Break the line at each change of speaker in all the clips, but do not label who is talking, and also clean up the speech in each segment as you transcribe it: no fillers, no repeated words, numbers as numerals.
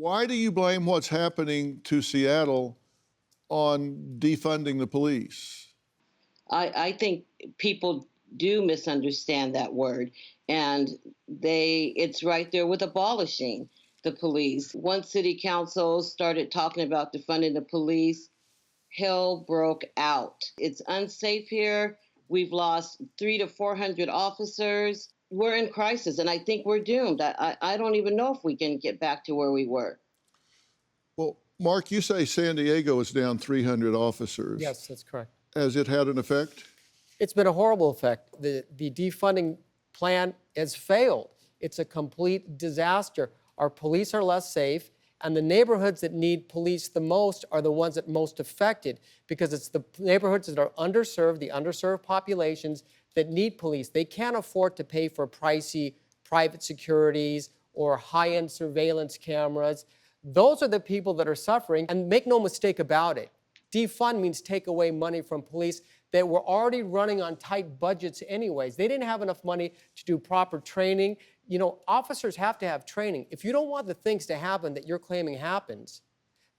Why do you blame what's happening to Seattle on defunding the police?
I think people do misunderstand that word, and it's right there with abolishing the police. Once city council started talking about defunding the police, hell broke out. It's unsafe here. We've lost 300 to 400 officers. We're in crisis, and I think we're doomed. I don't even know if we can get back to where we were.
Well, Mark, you say San Diego is down 300 officers.
Yes, that's correct.
Has it had an effect?
It's been a horrible effect. The defunding plan has failed. It's a complete disaster. Our police are less safe, and the neighborhoods that need police the most are the ones that most affected, because it's the neighborhoods that are underserved, the underserved populations that need police. They can't afford to pay for pricey private securities or high-end surveillance cameras. Those are the people that are suffering, and make no mistake about it. Defund means take away money from police that were already running on tight budgets anyways. They didn't have enough money to do proper training. You know, officers have to have training. If you don't want the things to happen that you're claiming happens,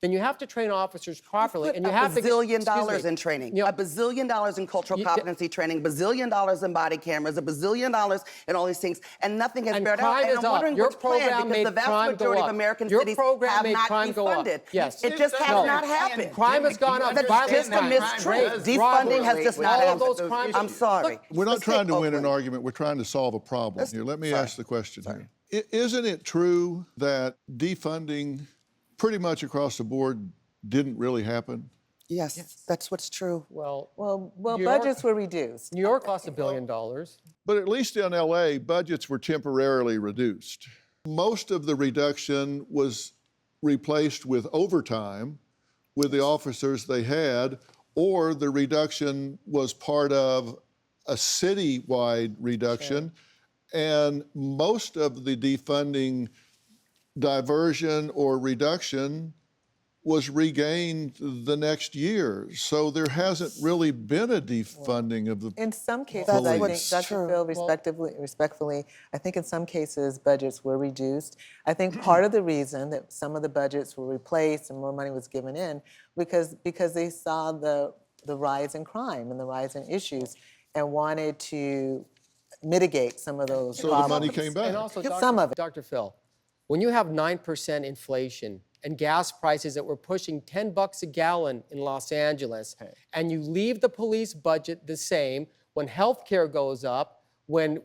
then you have to train officers properly, and you have to
$1 billion in training,
You know,
$1 billion in cultural competency training, $1 billion in body cameras, $1 billion in all these things, and nothing has bared out. And I'm wondering
Your
which plan,
program
because
made
the vast
crime
majority
go
of
up.
American
Your
cities
program
have
made
not
crime go up.
defunded.
Yes.
It just has not happened.
Crime has gone up.
That's just a mistruth. Defunding has just not
all of
happened.
those crimes.
I'm sorry.
Look,
We're not
Let's
trying
take
to win an
Oakland.
argument. We're trying to solve a problem here. Let me ask the question
Sorry.
here. Isn't it true that defunding pretty much across the board didn't really happen?
Yes, that's what's true.
Well,
Well,
New York-
budgets were reduced.
New York lost $1 billion.
But at least in LA, budgets were temporarily reduced. Most of the reduction was replaced with overtime with the officers they had, or the reduction was part of a citywide reduction. And most of the defunding diversion or reduction was regained the next year. So there hasn't really been a defunding of the
In some cases,
That's
I think,
what's
Dr.
true.
Phil, respectfully, I think in some cases budgets were reduced. I think part of the reason that some of the budgets were replaced and more money was given in because they saw the rise in crime and the rise in issues and wanted to mitigate some of those
so the
problems.
money came back.
And also,
Some of it.
Dr. Phil, when you have 9% inflation and gas prices that were pushing $10 a gallon in Los Angeles, and you leave the police budget the same, when healthcare goes up, when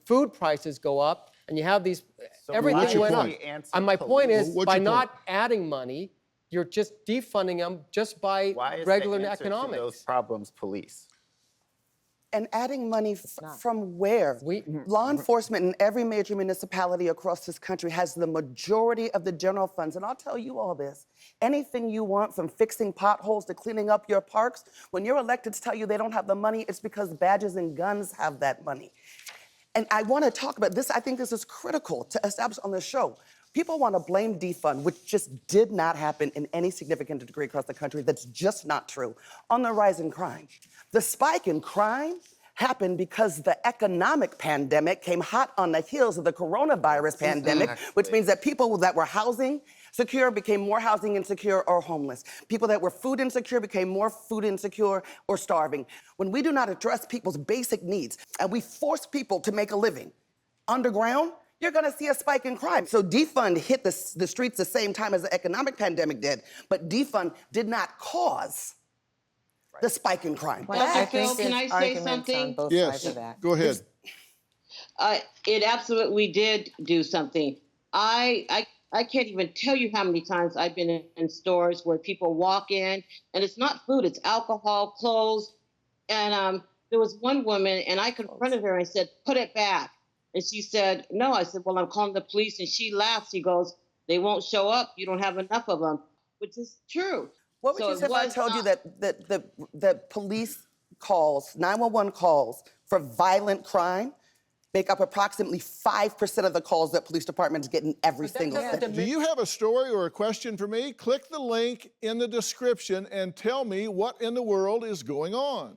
food prices go up, and you have these,
what's
everything
your
went up.
point?
And my point is,
What's
by
your
not
point?
adding money, you're just defunding them just by
Why is
regular
the answer
economics.
to those problems police?
And adding money from where? Law enforcement in every major municipality across this country has the majority of the general funds. And I'll tell you all this. Anything you want, from fixing potholes to cleaning up your parks, when your electeds tell you they don't have the money, it's because badges and guns have that money. And I want to talk about this. I think this is critical to establish on the show. People want to blame defund, which just did not happen in any significant degree across the country. That's just not true. On the rise in crime. The spike in crime happened because the economic pandemic came hot on the heels of the coronavirus pandemic, which means that people that were housing secure became more housing insecure or homeless. People that were food insecure became more food insecure or starving. When we do not address people's basic needs and we force people to make a living underground, you're gonna see a spike in crime. So defund hit the streets the same time as the economic pandemic did, but defund did not cause the spike in crime.
Well,
Dr.
I
Phil,
think
can
there's
I say
arguments
something?
on both
Yes,
sides of that.
go ahead.
It absolutely did do something. I can't even tell you how many times I've been in stores where people walk in and it's not food, it's alcohol, clothes. And there was one woman and I confronted her and I said, put it back. And she said, no. I said, well, I'm calling the police. And she laughs. She goes, they won't show up. You don't have enough of them, which is true.
What would
So
you say
it
if I
was
told you
not-
that police calls, 911 calls for violent crime make up approximately 5% of the calls that police departments get in every single city?
Do you have a story or a question for me? Click the link in the description and tell me what in the world is going on.